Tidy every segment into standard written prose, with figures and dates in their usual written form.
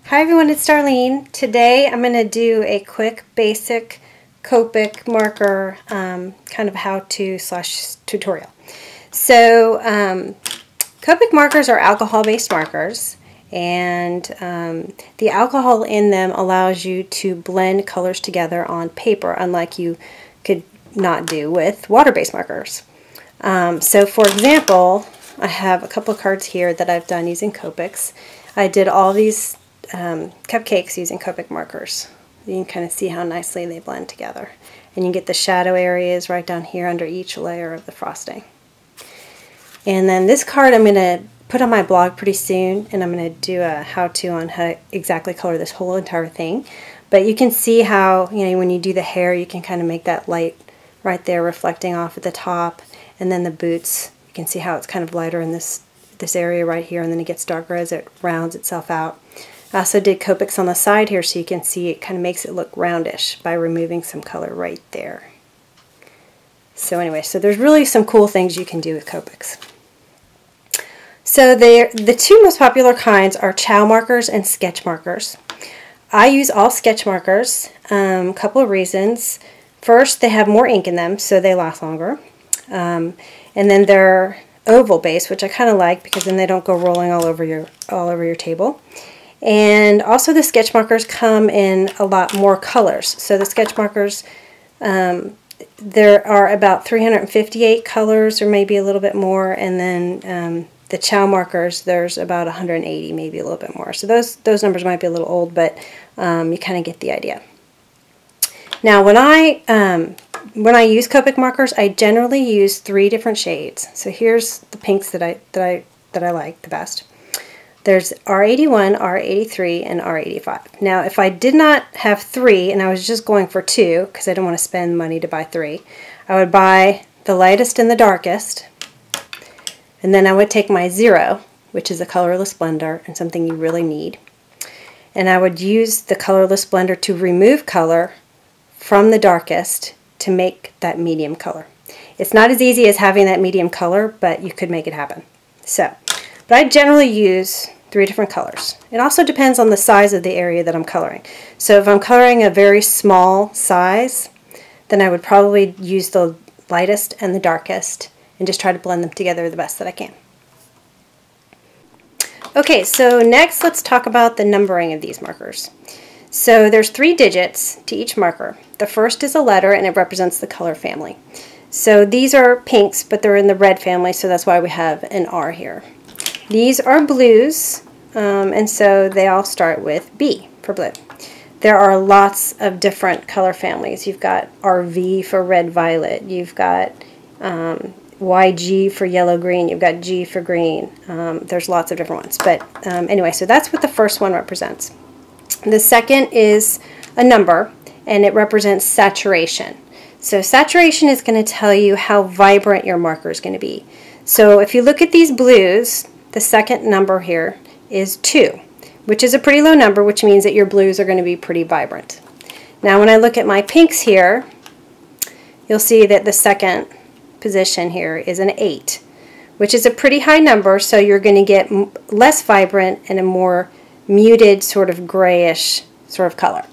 Hi everyone, it's Darlene. Today I'm going to do a quick basic Copic marker kind of how-to / tutorial. So Copic markers are alcohol-based markers, and the alcohol in them allows you to blend colors together on paper, unlike you could not do with water-based markers. So for example, I have a couple of cards here that I've done using Copics. I did all these cupcakes using Copic markers. You can kind of see how nicely they blend together. And you get the shadow areas right down here under each layer of the frosting. And then this card I'm going to put on my blog pretty soon, and I'm going to do a how-to on how to exactly color this whole entire thing. But you can see how, you know, when you do the hair, you can kind of make that light right there reflecting off at the top. And then the boots, you can see how it's kind of lighter in this area right here, and then it gets darker as it rounds itself out. I also did Copics on the side here, so you can see it kind of makes it look roundish by removing some color right there. So anyway, so there's really some cool things you can do with Copics. So the two most popular kinds are chow markers and sketch markers. I use all sketch markers, a couple of reasons. First, they have more ink in them, so they last longer. And then they're oval base, which I kind of like because then they don't go rolling all over your table. And also the sketch markers come in a lot more colors. So the sketch markers, there are about 358 colors, or maybe a little bit more, and then the chow markers, there's about 180, maybe a little bit more. So those numbers might be a little old, but you kind of get the idea. Now when I use Copic markers, I generally use 3 different shades. So here's the pinks that I like the best. There's R81, R83, and R85. Now, if I did not have 3 and I was just going for 2, because I don't want to spend money to buy 3, I would buy the lightest and the darkest, and then I would take my 0, which is a colorless blender and something you really need, and I would use the colorless blender to remove color from the darkest to make that medium color. It's not as easy as having that medium color, but you could make it happen. But I generally use 3 different colors. It also depends on the size of the area that I'm coloring. So if I'm coloring a very small size, then I would probably use the lightest and the darkest and just try to blend them together the best that I can. Okay, so next let's talk about the numbering of these markers. So there's 3 digits to each marker. The first is a letter, and it represents the color family. So these are pinks, but they're in the red family, so that's why we have an R here. These are blues, and so they all start with B for blue. There are lots of different color families. You've got RV for red-violet. You've got YG for yellow-green. You've got G for green. There's lots of different ones. But anyway, so that's what the first one represents. The second is a number, and it represents saturation. So saturation is going to tell you how vibrant your marker is going to be. So if you look at these blues, the second number here is 2, which is a pretty low number, which means that your blues are going to be pretty vibrant. Now when I look at my pinks here, you'll see that the second position here is an 8, which is a pretty high number, so you're going to get less vibrant and a more muted sort of grayish sort of color.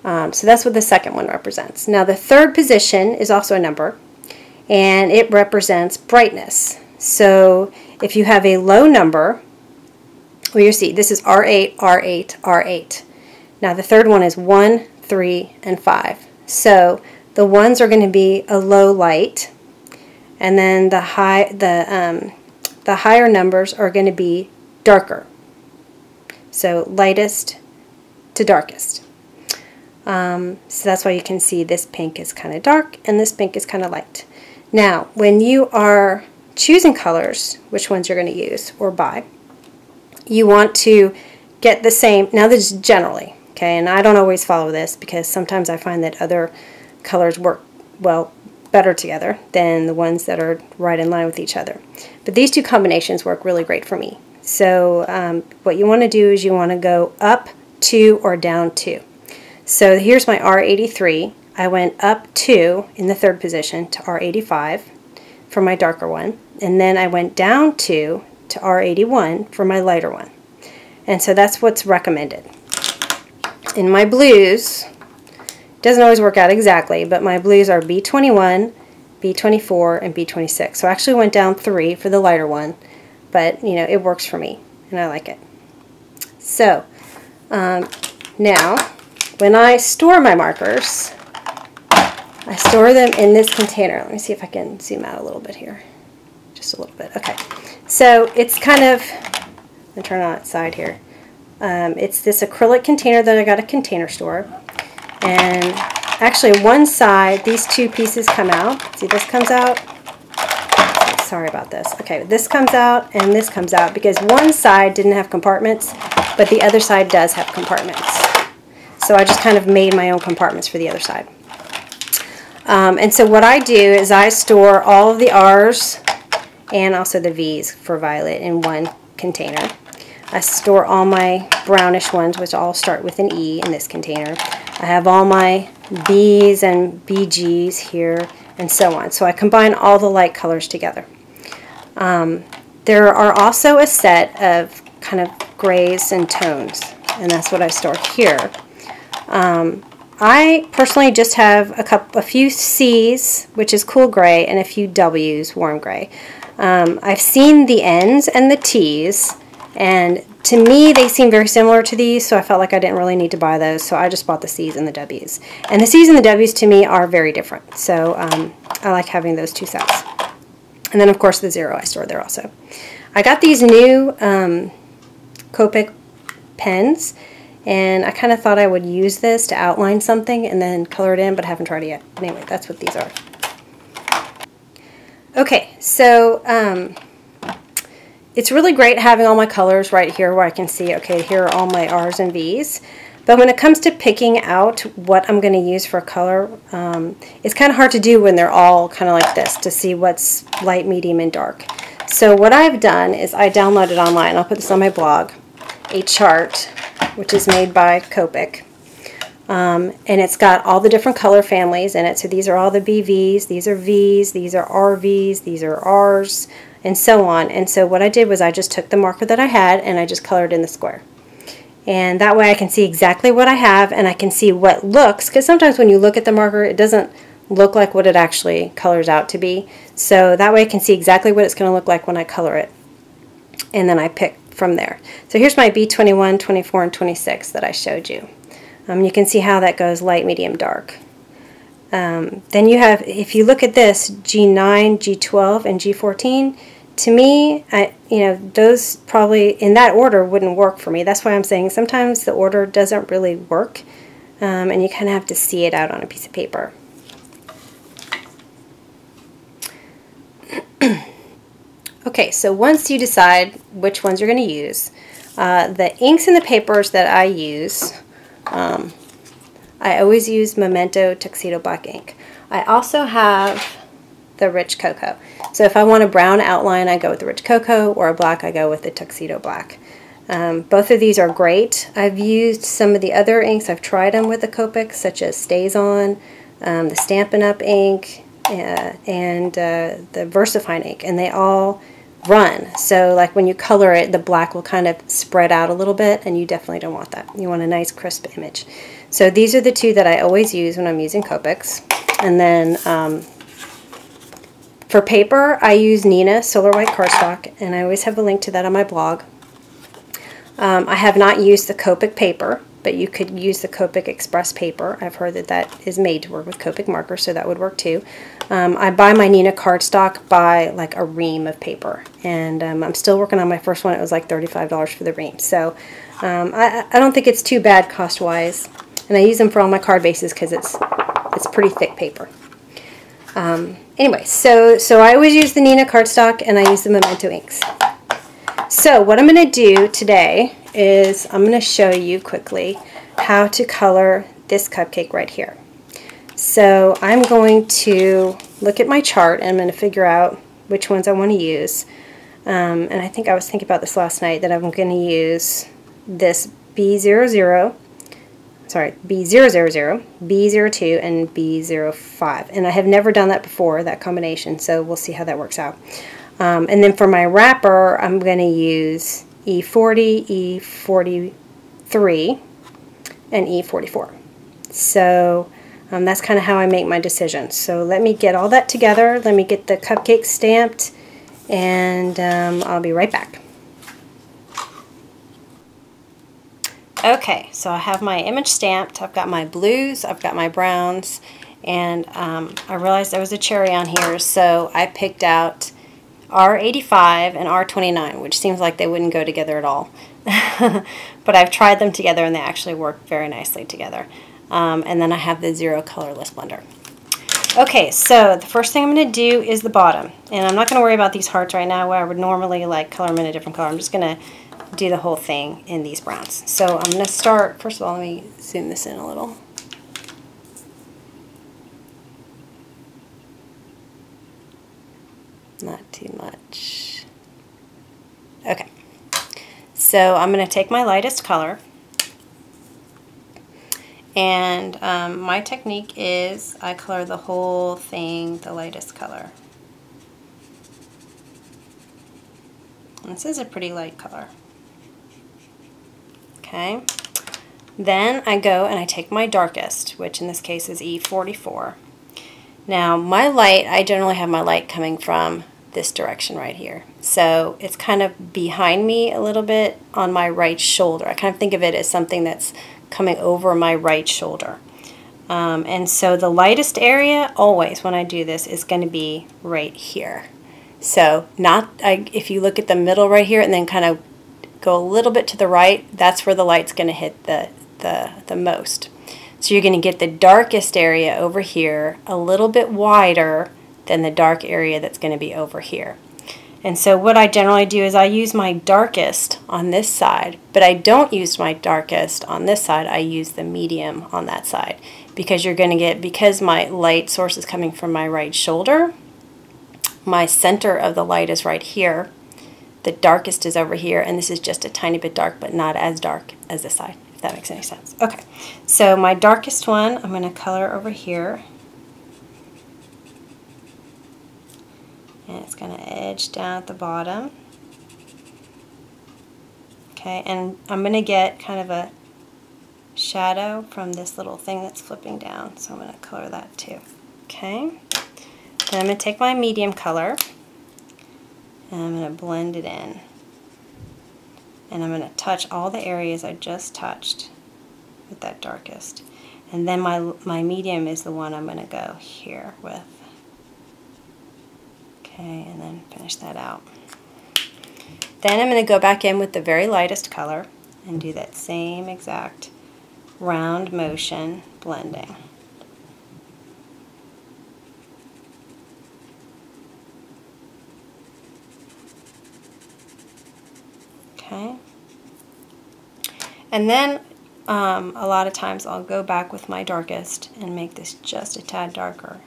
So that's what the second one represents. Now the third position is also a number, and it represents brightness. So if you have a low number, well, you see this is R8, R8, R8. Now the third one is 1, 3, and 5. So the ones are going to be a low light, and then the higher numbers are going to be darker. So lightest to darkest. So that's why you can see this pink is kind of dark and this pink is kind of light. Now, when you are choosing colors, which ones you're going to use or buy, you want to get the same. Now this is generally, okay, and I don't always follow this because sometimes I find that other colors work well better together than the ones that are right in line with each other. But these two combinations work really great for me. So what you want to do is you want to go up 2 or down 2. So here's my R83. I went up 2 in the third position to R85 for my darker one, and then I went down 2 to R81 for my lighter one. And so that's what's recommended. In my blues, doesn't always work out exactly, but my blues are B21, B24, and B26. So I actually went down 3 for the lighter one, but you know, it works for me and I like it. So now when I store my markers, I store them in this container. Let me see if I can zoom out a little bit here. Just a little bit. Okay. So it's kind of, I'm going to turn it on its side here. It's this acrylic container that I got at a Container Store. And actually one side, these two pieces come out. See, this comes out. Sorry about this. Okay, this comes out and this comes out because one side didn't have compartments, but the other side does have compartments. So I just kind of made my own compartments for the other side. And so what I do is I store all of the R's and also the V's for violet in one container. I store all my brownish ones, which all start with an E, in this container. I have all my B's and BG's here, and so on. So I combine all the light colors together. There are also a set of kind of grays and tones, and that's what I store here. I personally just have a few C's, which is cool gray, and a few W's, warm gray. I've seen the N's and the T's, and to me they seem very similar to these, so I felt like I didn't really need to buy those, so I just bought the C's and the W's. And the C's and the W's to me are very different, so I like having those two sets. And then of course the 0 I store there also. I got these new Copic pens, and I kind of thought I would use this to outline something and then color it in, but I haven't tried it yet. But anyway, that's what these are. Okay, so it's really great having all my colors right here where I can see, okay, here are all my R's and V's. But when it comes to picking out what I'm going to use for color, it's kind of hard to do when they're all kind of like this, to see what's light, medium, and dark. So what I've done is I downloaded online, I'll put this on my blog, a chart which is made by Copic. And it's got all the different color families in it. So these are all the BVs, these are Vs, these are RVs, these are Rs, and so on. And so what I did was I just took the marker that I had and I just colored in the square. And that way I can see exactly what I have, and I can see what looks, because sometimes when you look at the marker it doesn't look like what it actually colors out to be. So that way I can see exactly what it's going to look like when I color it. And then I pick from there. So here's my B21, 24, and 26 that I showed you. You can see how that goes light, medium, dark. Then you have, if you look at this, G9, G12, and G14, to me, you know, those probably in that order wouldn't work for me. That's why I'm saying sometimes the order doesn't really work, and you kind of have to see it out on a piece of paper. Okay, so once you decide which ones you're going to use, the inks and the papers that I use, I always use Memento Tuxedo Black ink. I also have the Rich Cocoa. So if I want a brown outline, I go with the Rich Cocoa, or a black, I go with the Tuxedo Black. Both of these are great. I've used some of the other inks. I've tried them with the Copic, such as Stays On, the Stampin' Up! Ink, and the VersaFine ink, and they all run. So like when you color it, the black will kind of spread out a little bit, and you definitely don't want that. You want a nice crisp image. So these are the two that I always use when I'm using Copics. And then for paper, I use neenah Solar White cardstock, and I always have a link to that on my blog. I have not used the Copic paper, but you could use the Copic Express paper. I've heard that that is made to work with Copic markers, so that would work too. I buy my neenah cardstock by like a ream of paper, and I'm still working on my first one. It was like $35 for the ream, so I don't think it's too bad cost-wise, and I use them for all my card bases because it's pretty thick paper. Anyway, so I always use the neenah cardstock, and I use the Memento inks. So what I'm going to do today is I'm going to show you quickly how to color this cupcake right here. So I'm going to look at my chart, and I'm going to figure out which ones I want to use. And I think I was thinking about this last night, that I'm going to use this B00, B000, B02, and B05. And I have never done that before, that combination, so we'll see how that works out. And then for my wrapper, I'm going to use E40, E43, and E44. So that's kind of how I make my decisions. So let me get all that together. Let me get the cupcake stamped, and I'll be right back. Okay, so I have my image stamped. I've got my blues, I've got my browns, and I realized there was a cherry on here, so I picked out R85 and R29, which seems like they wouldn't go together at all. But I've tried them together and they actually work very nicely together. And then I have the Zero Colorless blender. Okay, so the first thing I'm going to do is the bottom. And I'm not going to worry about these hearts right now where I would normally like color them in a different color. I'm just going to do the whole thing in these browns. So I'm going to start, first of all, let me zoom this in a little. Not too much. Okay, so I'm going to take my lightest color, and my technique is I color the whole thing the lightest color. And this is a pretty light color. Okay, then I go and I take my darkest, which in this case is E44. Now my light, I generally have my light coming from this direction right here. So it's kind of behind me a little bit on my right shoulder. I kind of think of it as something that's coming over my right shoulder. And so the lightest area always when I do this is going to be right here. So if you look at the middle right here and then kind of go a little bit to the right, that's where the light's going to hit the most. So you're going to get the darkest area over here a little bit wider than the dark area that's going to be over here. And so what I generally do is I use my darkest on this side, but I don't use my darkest on this side. I use the medium on that side, because you're going to get, because my light source is coming from my right shoulder, my center of the light is right here, the darkest is over here, and this is just a tiny bit dark, but not as dark as this side, if that makes any sense. Okay, so my darkest one, I'm going to color over here. And it's going to edge down at the bottom. Okay, and I'm going to get kind of a shadow from this little thing that's flipping down, so I'm going to color that too. Okay, then I'm going to take my medium color and I'm going to blend it in. And I'm going to touch all the areas I just touched with that darkest. And then my medium is the one I'm going to go here with. Okay, and then finish that out. Then I'm going to go back in with the very lightest color and do that same exact round motion blending. Okay, and then a lot of times I'll go back with my darkest and make this just a tad darker.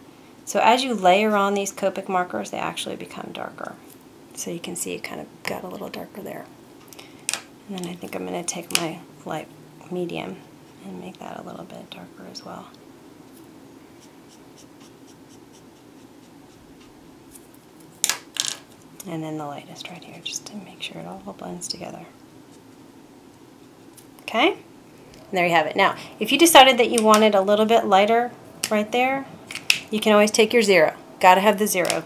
So as you layer on these Copic markers, they actually become darker. So you can see it kind of got a little darker there. And then I think I'm going to take my light medium and make that a little bit darker as well. And then the lightest right here, just to make sure it all blends together. Okay, and there you have it. Now, if you decided that you wanted a little bit lighter right there, you can always take your zero. Got to have the zero,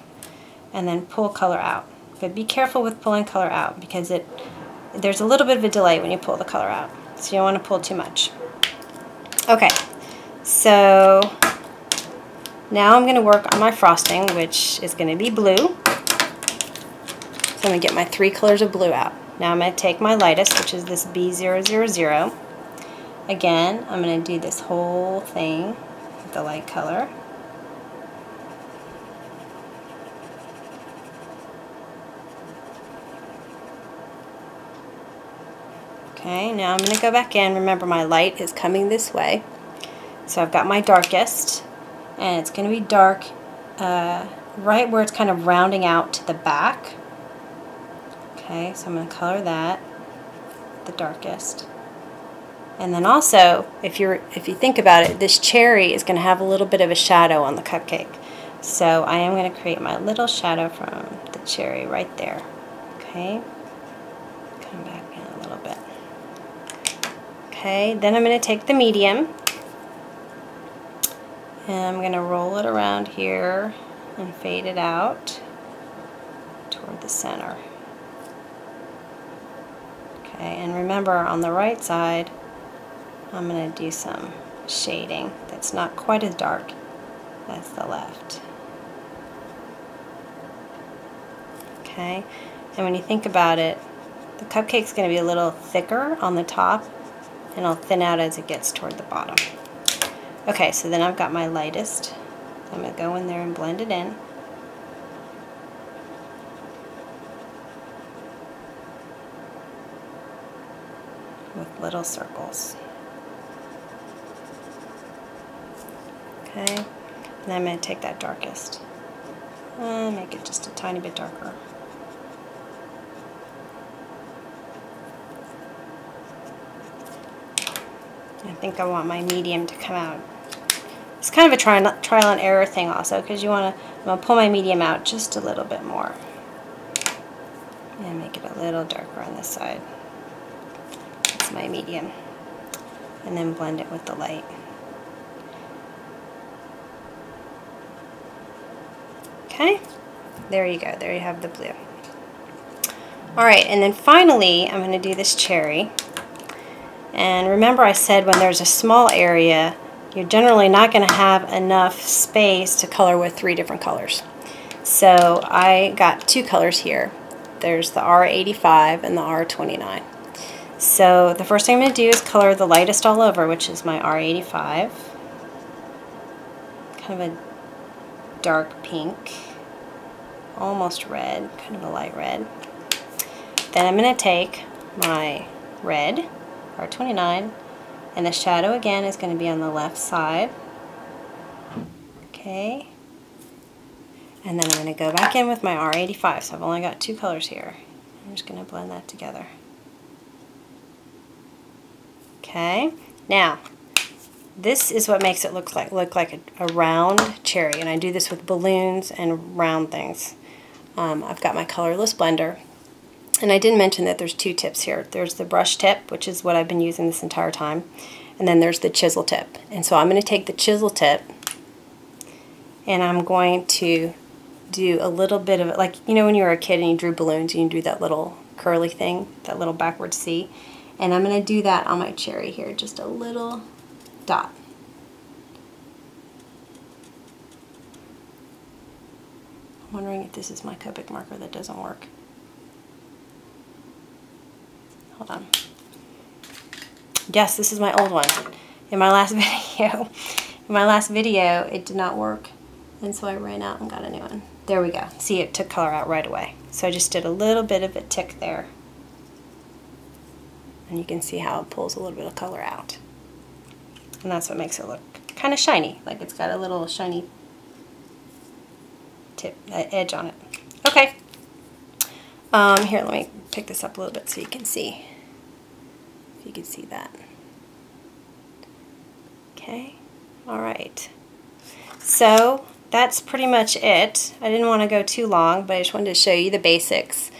and then pull color out. But be careful with pulling color out, because there's a little bit of a delay when you pull the color out, so you don't want to pull too much. Okay, so now I'm going to work on my frosting, which is going to be blue. So I'm going to get my 3 colors of blue out. Now I'm going to take my lightest, which is this B000. Again, I'm going to do this whole thing with the light color. Okay, now I'm going to go back in. Remember, my light is coming this way. So I've got my darkest, and it's going to be dark right where it's kind of rounding out to the back. Okay, so I'm going to color that the darkest. And then also, if you think about it, this cherry is going to have a little bit of a shadow on the cupcake. So I am going to create my little shadow from the cherry right there. Okay, come back Okay, then I'm going to take the medium and I'm going to roll it around here and fade it out toward the center. Okay, and remember on the right side, I'm going to do some shading that's not quite as dark as the left. Okay, and when you think about it, the cupcake's going to be a little thicker on the top and it'll thin out as it gets toward the bottom. Okay, so then I've got my lightest. I'm going to go in there and blend it in. With little circles. Okay, and then I'm going to take that darkest and make it just a tiny bit darker. I think I want my medium to come out. It's kind of a trial and error thing also, because I'm going to pull my medium out just a little bit more and make it a little darker on this side. That's my medium. And then blend it with the light. Okay, there you go. There you have the blue. Alright, and then finally I'm going to do this cherry. And remember I said when there's a small area, you're generally not going to have enough space to color with 3 different colors. So I got 2 colors here. There's the R85 and the R29. So the first thing I'm going to do is color the lightest all over, which is my R85. Kind of a dark pink, almost red, kind of a light red. Then I'm going to take my red, R29, and the shadow again is going to be on the left side. Okay. And then I'm going to go back in with my R85, so I've only got 2 colors here. I'm just going to blend that together. Okay. Now, this is what makes it look like a round cherry, and I do this with balloons and round things. I've got my colorless blender, and I didn't mention that there's 2 tips here. There's the brush tip, which is what I've been using this entire time, and then there's the chisel tip. And so I'm going to take the chisel tip and I'm going to do a little bit of it, like, you know when you were a kid and you drew balloons and you do that little curly thing, that little backward C, and I'm going to do that on my cherry here, just a little dot. I'm wondering if this is my Copic marker that doesn't work. Hold on. Yes, this is my old one. In my last video, it did not work, and so I ran out and got a new one. There we go. See, it took color out right away. So I just did a little bit of a tick there, and you can see how it pulls a little bit of color out, and that's what makes it look kind of shiny, like it's got a little shiny tip edge on it. Okay. Here, let me pick this up a little bit so you can see. If you can see that. Okay. All right. So that's pretty much it. I didn't want to go too long, but I just wanted to show you the basics.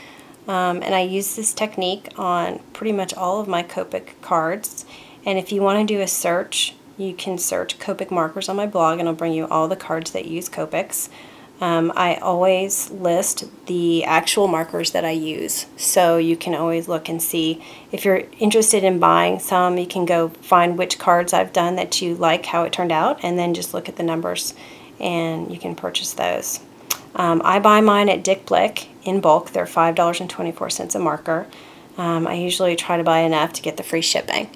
And I use this technique on pretty much all of my Copic cards. And if you want to do a search, you can search Copic markers on my blog, and it'll bring you all the cards that use Copics. I always list the actual markers that I use, so you can always look and see. If you're interested in buying some, you can go find which cards I've done that you like how it turned out, and then just look at the numbers and you can purchase those. I buy mine at Dick Blick in bulk. They're $5.24 a marker. I usually try to buy enough to get the free shipping,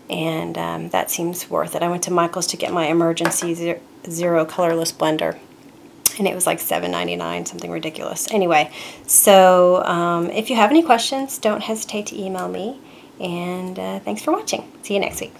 and that seems worth it. I went to Michael's to get my emergency zero colorless blender, and it was like $7.99, something ridiculous. Anyway, so if you have any questions, don't hesitate to email me, and thanks for watching. See you next week.